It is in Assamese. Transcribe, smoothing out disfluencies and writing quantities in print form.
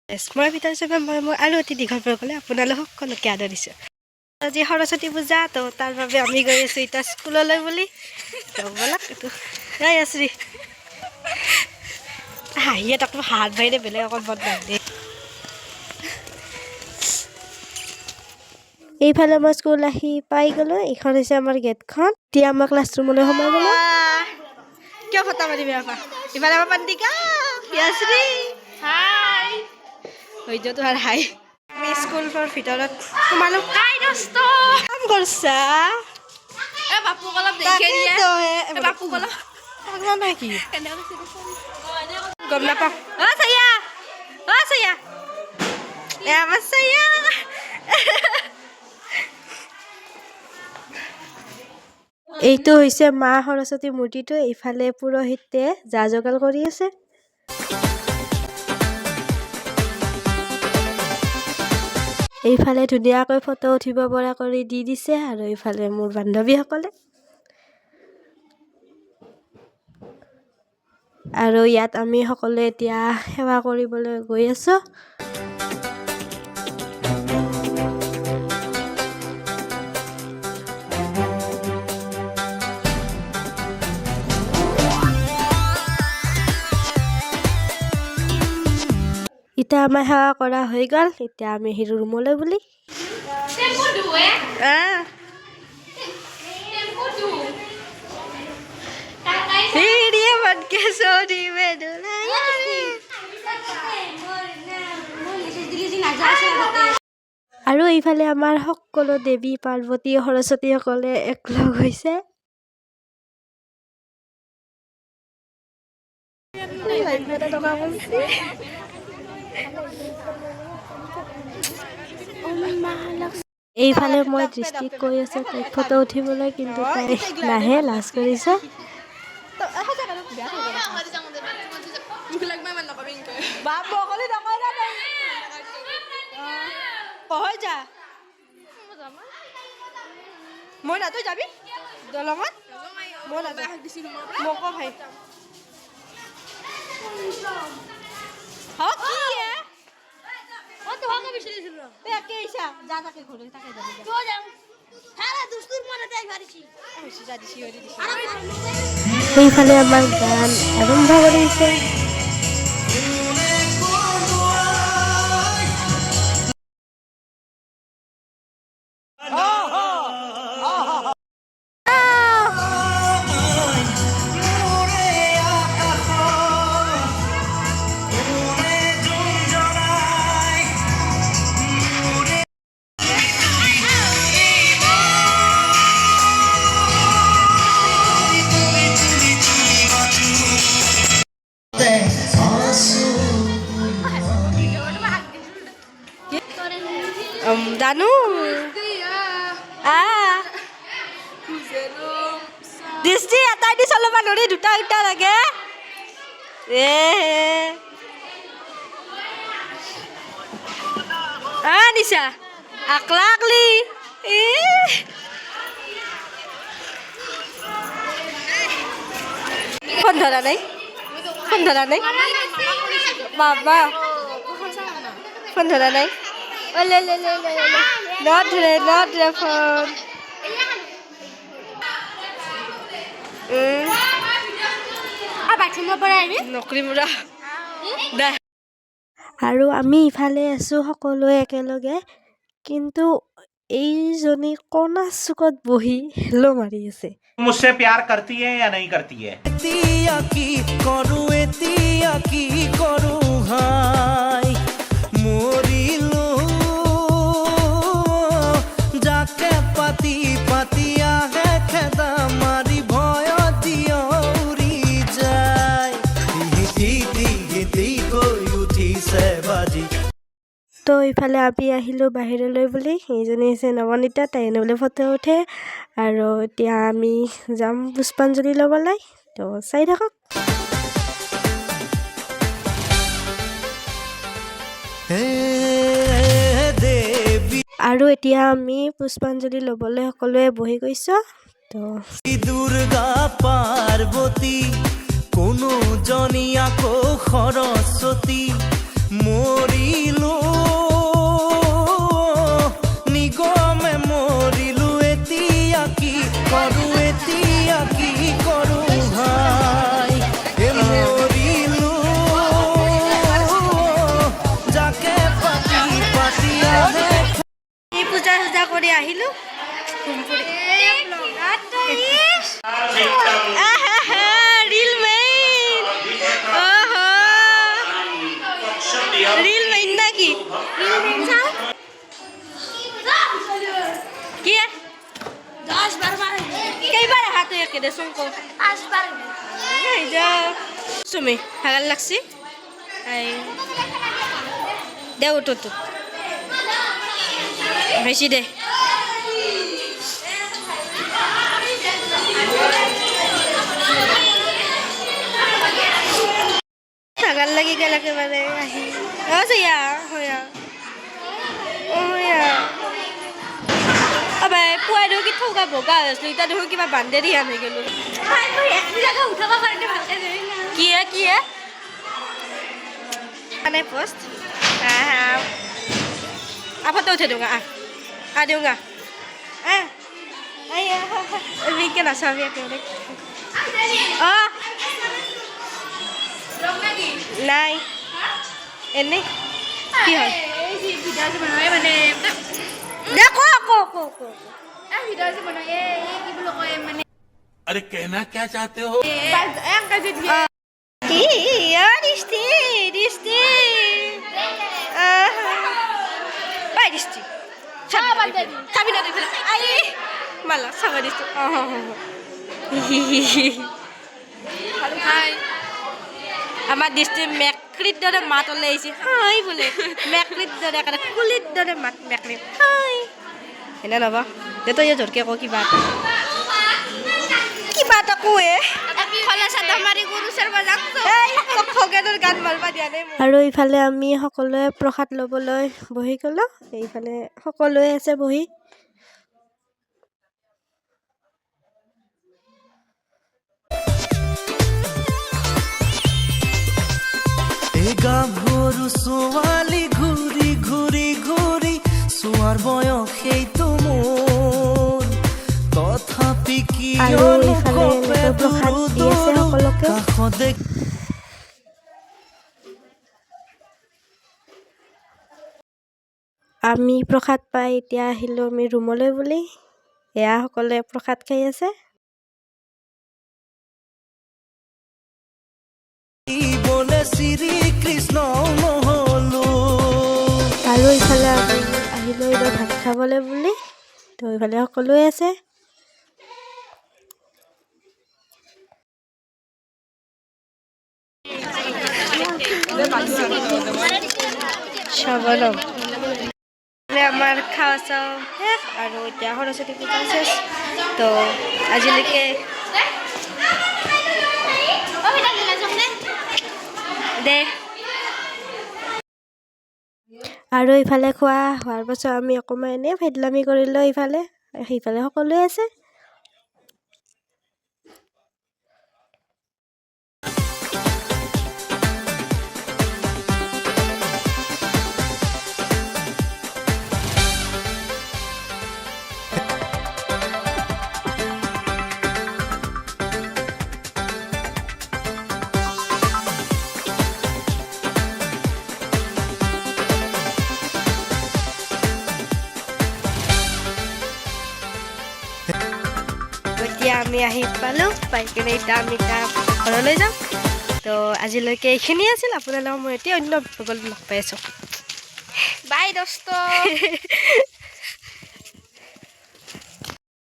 মই ভিতৰত চবে মই আৰু অতি দীঘল গ'লে আপোনালোক সকলোকে আদৰিছোঁ আজি সৰস্বতী পূজা তো তাৰ বাবে আমি গৈ আছোঁ এতিয়া স্কুললৈ বুলি তো ব'লক এইটো যাই আছোঁ হাঁহিয়ে তাক হাত বাহিৰে বেলেগ অকল বদ বান্ধে এইফালে মই স্কুল আহি পাই গ'লোঁ এইখন হৈছে আমাৰ গেটখন এতিয়া আমাৰ ক্লাছৰুমলৈ সোমাই গ'লোঁ কিয় ফটা মাৰিবি আপা ইফালে আমাৰ পান্তিকা প্ৰিয়াশ্ৰী হাই হৈ যোৱা তোমাৰ হাই আমি স্কুলৰ ভিতৰত সোমালোঁ কাম কৰিছা বাপুক অলপ দেখে দিয়ে বাপুক অলপ পাগলা নাই কি গম নাপাওঁ চায়া চায়া আমাৰ চায়া এইটো হৈছে মা সৰস্বতী মূৰ্তিটো ইফালে পুৰোহিতে যা যোগাৰ কৰি আছে এইফালে ধুনীয়াকৈ ফটো উঠিব পৰা কৰি দি দিছে আৰু এইফালে মোৰ বান্ধৱীসকলে আৰু ইয়াত আমি সকলোৱে এতিয়া সেৱা কৰিবলৈ গৈ আছোঁ এতিয়া আমাৰ সেৱা কৰা হৈ গ'ল এতিয়া আমি হিৰো ৰুমলৈ বুলি আৰু এইফালে আমাৰ সকলো দেৱী পাৰ্বতী সৰস্বতীসকলে একলগ হৈছে এইফালে মই দৃষ্টিক কৈ আছোঁ তাইক ফটো উঠিবলৈ কিন্তু তাই নাহে লাজ কৰিছে মই না তই যাবি দলঙত মই নাযাওঁ মোক ভাই সেইফালে আমাৰ গান আৰম্ভ কৰিছে জানো দৃষ্টি এটাই দি চলাব নোৱাৰি দুটা দুটা লাগে নিশা আকলা আকলি ফোন ধৰা নাই বাবা ফোন ধৰা নাই not the phone আৰু আমি ইফালে আছোঁ সকলোৱে একেলগে কিন্তু এইজনী কণা চুকত বহি হেলো মাৰি আছে मुझसे प्यार करती है या नहीं करती है हाय मोरिलो जाके पाती पातिया है खेदा मारी भय दिया उड़ी जाए दी कोई उठी से बाजी তো ইফালে আমি আহিলোঁ বাহিৰলৈ বুলি এইজনী হৈছে নৱনীতা তাই এনেবলৈ ফটো উঠে আৰু এতিয়া আমি যাম পুষ্পাঞ্জলি ল'বলৈ তো চাই থাকক আৰু এতিয়া আমি পুষ্পাঞ্জলি ল'বলৈ সকলোৱে বহি গৈছোঁ তো দুৰ্গা পাৰ্বতী কোনো জনী আকৌ সৰস্বতী মৰি আহিলোঁ ৰিল মেইন ৰিল মেইন না কি কি কেইবাৰ হাত একে দেচোন কো চুমি ভাগাল লাগছি দে উঠো তো বেশি দে ভাগাল লাগি গেল একেবাৰে আহি জয়া হয়া আবে পুৱাই দেখো কি থৌকা বগা হৈছিলো এতিয়া দেখো কিবা বান্ধেৰি আনি গেলো কি মানে post apa tuh dong ada nggak ayo bikin asal ya korek oh nai ini kian video sebenarnya mana dah kok video sebenarnya ini belum kayak mana अरे कहना क्या चाहते हो yang kasih dia iya Disti Baik Disti. Sabar tadi. Sabi na dito. Ay. Malah sabar Disti. Hai. Ama Disti mekrit dore mat olaisi. Hai bole. Mekrit dore kada kulit dore mat mekrit. Hai. Ena na ba? Dito yo jorke ko ki bat. Ki bat aku kalau sada mari guru serba jangto আৰু ইফালে আমি সকলোৱে প্ৰসাদ ল'বলৈ বহি গ'লো এইফালে সকলোৱে আছে বহি গাভৰু ছোৱালী ঘূৰি ঘূৰি ঘূৰি চোৱাৰ বয়স সেইটো মোৰ তথাপি আৰু ইফালে প্ৰসাদ দি আছে সকলোকে কাষতে আমি প্ৰসাদ পাই এতিয়া আহিলোঁ আমি ৰুমলৈ বুলি এয়া সকলোৱে প্ৰসাদ খাই আছে বলে শ্ৰী কৃষ্ণ নহলো আৰু ইফালে আমি আহিলোঁ এইবাৰ ভাত খাবলৈ বুলি তো ইফালে সকলোৱে আছে সবলম আমাৰ খাওয়া চাও শেষ আৰু এতিয়া সৰস্বতী পূজা শেষ তো আজিলৈকে দে আৰু ইফালে খোৱা হোৱাৰ পাছত আমি অকণমান এনেই ফাইদলামি কৰিলোঁ ইফালে সেইফালে সকলোৱে আছে এতিয়া আমি আহি পালোঁ পাই কিনে এতিয়া আমি ঘৰলৈ যাম তো আজিলৈকে এইখিনি আছিল আপোনালোকক মই এতিয়া অন্য ভূগোল লগ পাই আছোঁ বাই দোস্ত